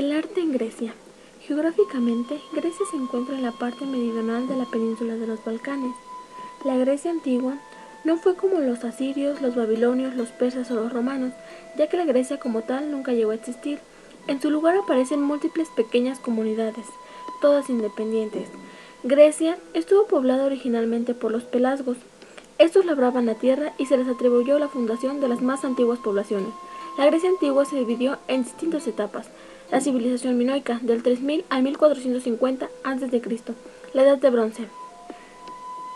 El arte en Grecia. Geográficamente, Grecia se encuentra en la parte meridional de la península de los Balcanes. La Grecia antigua no fue como los asirios, los babilonios, los persas o los romanos, ya que la Grecia como tal nunca llegó a existir. En su lugar aparecen múltiples pequeñas comunidades, todas independientes. Grecia estuvo poblada originalmente por los pelasgos. Estos labraban la tierra y se les atribuyó la fundación de las más antiguas poblaciones. La Grecia antigua se dividió en distintas etapas. La civilización minoica, del 3000 al 1450 a.C., la Edad de Bronce.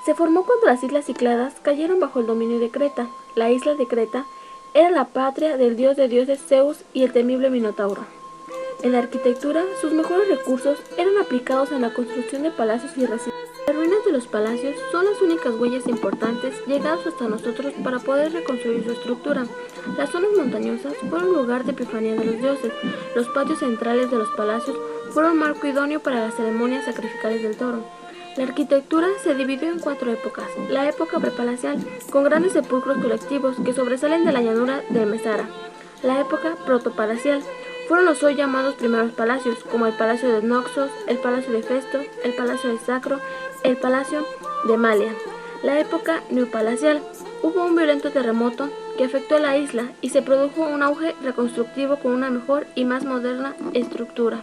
Se formó cuando las islas Cícladas cayeron bajo el dominio de Creta. La isla de Creta era la patria del dios de dioses Zeus y el temible Minotauro. En la arquitectura, sus mejores recursos eran aplicados en la construcción de palacios y recintos. Las ruinas de los palacios son las únicas huellas importantes llegadas hasta nosotros para poder reconstruir su estructura. Las zonas montañosas fueron lugar de epifanía de los dioses. Los patios centrales de los palacios fueron marco idóneo para las ceremonias sacrificales del toro. La arquitectura se dividió en 4 épocas. La época prepalacial, con grandes sepulcros colectivos que sobresalen de la llanura de Mesara. La época protopalacial, fueron los hoy llamados primeros palacios, como el Palacio de Noxos, el Palacio de Festo, el Palacio de Sacro, el Palacio de Malia. La época neopalacial, hubo un violento terremoto que afectó a la isla y se produjo un auge reconstructivo con una mejor y más moderna estructura.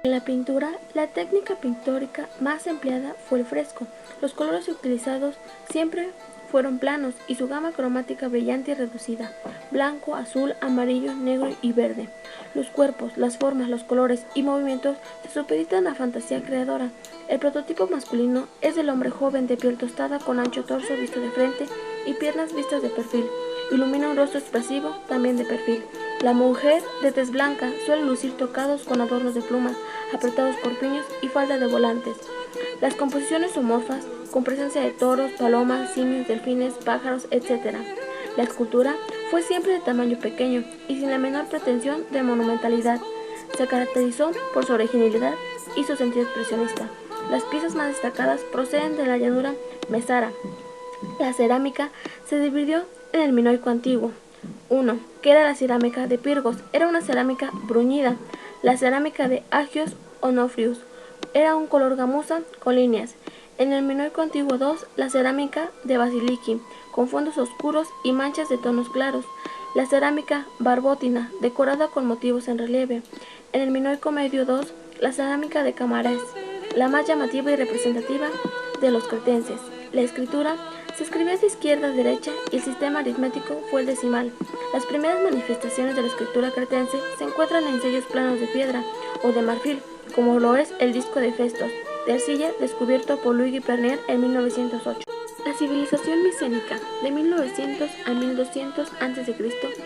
En la pintura, la técnica pictórica más empleada fue el fresco. Los colores utilizados siempre fueron planos y su gama cromática brillante y reducida, blanco, azul, amarillo, negro y verde. Los cuerpos, las formas, los colores y movimientos se supeditan a fantasía creadora. El prototipo masculino es el hombre joven de piel tostada con ancho torso visto de frente y piernas vistas de perfil. Ilumina un rostro expresivo, también de perfil. La mujer, de tez blanca, suele lucir tocados con adornos de plumas, apretados corpiños y falda de volantes. Las composiciones zoomorfas, con presencia de toros, palomas, simios, delfines, pájaros, etc. La escultura fue siempre de tamaño pequeño y sin la menor pretensión de monumentalidad. Se caracterizó por su originalidad y su sentido expresionista. Las piezas más destacadas proceden de la llanura Mesara. La cerámica se dividió en el minoico antiguo. 1. Que era la cerámica de Pirgos, era una cerámica bruñida. La cerámica de Agios Onofrius era un color gamuza con líneas. En el minoico antiguo 2, la cerámica de Basiliki, con fondos oscuros y manchas de tonos claros. La cerámica barbótina, decorada con motivos en relieve. En el minoico medio 2, la cerámica de Camarés, la más llamativa y representativa de los cretenses. La escritura se escribía de izquierda a derecha y el sistema aritmético fue el decimal. Las primeras manifestaciones de la escritura cretense se encuentran en sellos planos de piedra o de marfil, como lo es el disco de Festos, de arcilla descubierto por Luigi Pernier en 1908. La civilización micénica, de 1900 a 1200 a.C.,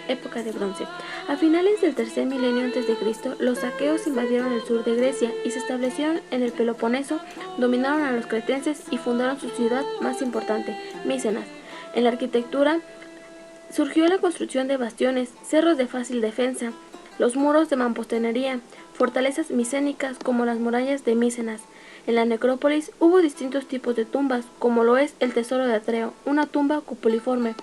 época de bronce. A finales del tercer milenio a.C., los aqueos invadieron el sur de Grecia y se establecieron en el Peloponeso, dominaron a los cretenses y fundaron su ciudad más importante, Micenas. En la arquitectura surgió la construcción de bastiones, cerros de fácil defensa, los muros de mampostería, fortalezas micénicas como las murallas de Micenas. En la necrópolis hubo distintos tipos de tumbas, como lo es el tesoro de Atreo, una tumba cupuliforme.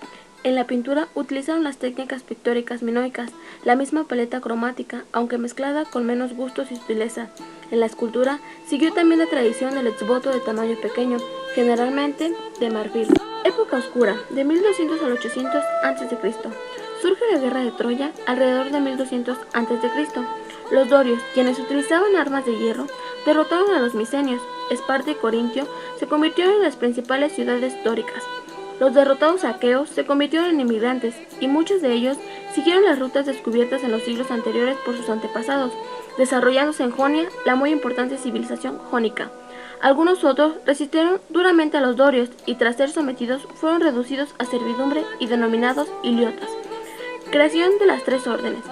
En la pintura utilizaron las técnicas pictóricas minoicas, la misma paleta cromática, aunque mezclada con menos gustos y sutileza. En la escultura siguió también la tradición del exvoto de tamaño pequeño, generalmente de marfil. Época oscura, de 1200 al 800 a.C. Surge la guerra de Troya alrededor de 1200 a.C. Los dorios, quienes utilizaban armas de hierro, derrotaron a los micenios. Esparta y Corintio se convirtieron en las principales ciudades dóricas. Los derrotados aqueos se convirtieron en inmigrantes y muchos de ellos siguieron las rutas descubiertas en los siglos anteriores por sus antepasados, desarrollándose en Jonia, la muy importante civilización jónica. Algunos otros resistieron duramente a los dorios y tras ser sometidos fueron reducidos a servidumbre y denominados iliotas. Creación de las 3 órdenes,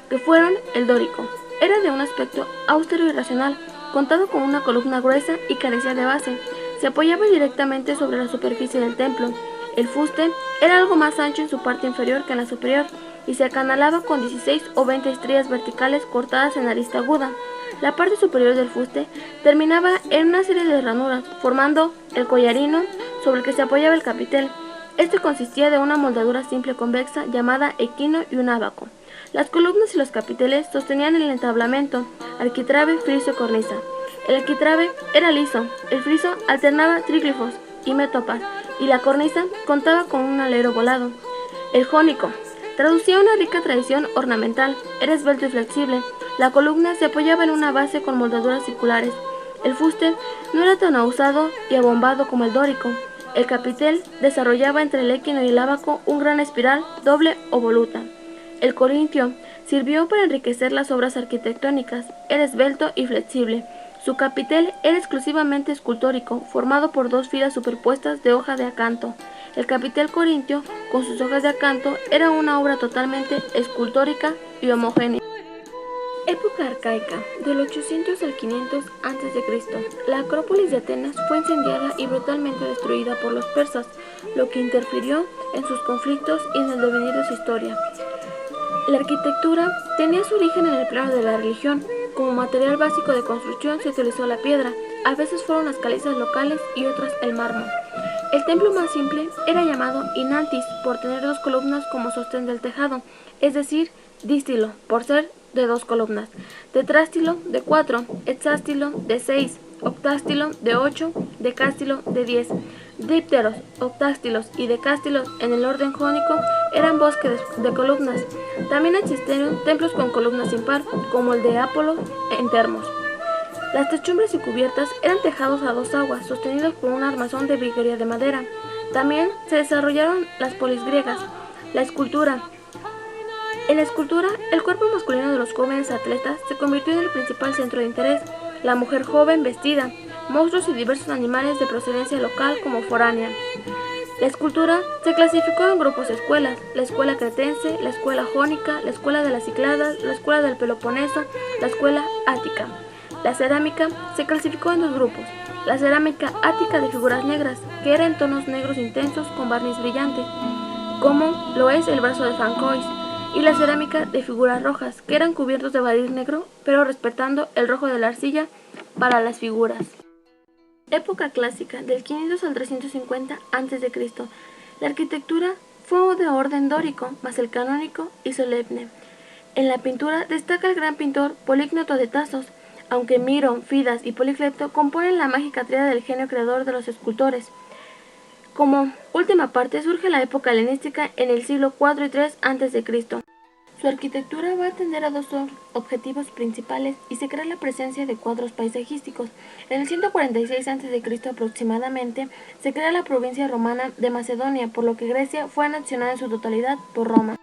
que fueron el dórico. Era de un aspecto austero y racional, contaba con una columna gruesa y carecía de base. Se apoyaba directamente sobre la superficie del templo. El fuste era algo más ancho en su parte inferior que en la superior y se acanalaba con 16 o 20 estrellas verticales cortadas en arista aguda. La parte superior del fuste terminaba en una serie de ranuras, formando el collarino sobre el que se apoyaba el capitel. Este consistía de una moldura simple convexa llamada equino y un ábaco. Las columnas y los capiteles sostenían el entablamento, arquitrabe, friso y cornisa. El arquitrabe era liso, el friso alternaba tríglifos y métopas, y la cornisa contaba con un alero volado. El jónico traducía una rica tradición ornamental, era esbelto y flexible. La columna se apoyaba en una base con molduras circulares. El fuste no era tan ahusado y abombado como el dórico. El capitel desarrollaba entre el equino y el ábaco un gran espiral doble o voluta. El corintio sirvió para enriquecer las obras arquitectónicas, era esbelto y flexible. Su capitel era exclusivamente escultórico, formado por dos filas superpuestas de hoja de acanto. El capitel corintio, con sus hojas de acanto, era una obra totalmente escultórica y homogénea. Época arcaica, del 800 al 500 a.C. La Acrópolis de Atenas fue incendiada y brutalmente destruida por los persas, lo que interfirió en sus conflictos y en el devenir de su historia. La arquitectura tenía su origen en el plano de la religión. Como material básico de construcción se utilizó la piedra, a veces fueron las calizas locales y otras el mármol. El templo más simple era llamado inantis por tener dos columnas como sostén del tejado, es decir, dístilo por ser de dos columnas, tetrástilo de 4, hexástilo de 6, octástilo de 8, decástilo de 10. Dípteros, octástilos y decástilos en el orden jónico eran bosques de columnas. También existieron templos con columnas impar, como el de Apolo en Termos. Las techumbres y cubiertas eran tejados a dos aguas, sostenidos por un armazón de viguería de madera. También se desarrollaron las polis griegas. La escultura. En la escultura, el cuerpo masculino de los jóvenes atletas se convirtió en el principal centro de interés. La mujer joven vestida, monstruos y diversos animales de procedencia local como foránea. La escultura se clasificó en grupos de escuelas: la escuela cretense, la escuela jónica, la escuela de las Cícladas, la escuela del Peloponeso, la escuela ática. La cerámica se clasificó en dos grupos: la cerámica ática de figuras negras, que era en tonos negros intensos con barniz brillante, como lo es el brazo de Francois, y la cerámica de figuras rojas, que eran cubiertos de barniz negro, pero respetando el rojo de la arcilla para las figuras. Época clásica, del 500 al 350 a.C. La arquitectura fue de orden dórico, más el canónico y solemne. En la pintura destaca el gran pintor Polícnoto de Tasos, aunque Mirón, Fidas y Policleto componen la mágica tríada del genio creador de los escultores. Como última parte surge la época helenística en el siglo IV y III a.C. Su arquitectura va a atender a dos objetivos principales y se crea la presencia de cuadros paisajísticos. En el 146 a.C. aproximadamente se crea la provincia romana de Macedonia, por lo que Grecia fue anexionada en su totalidad por Roma.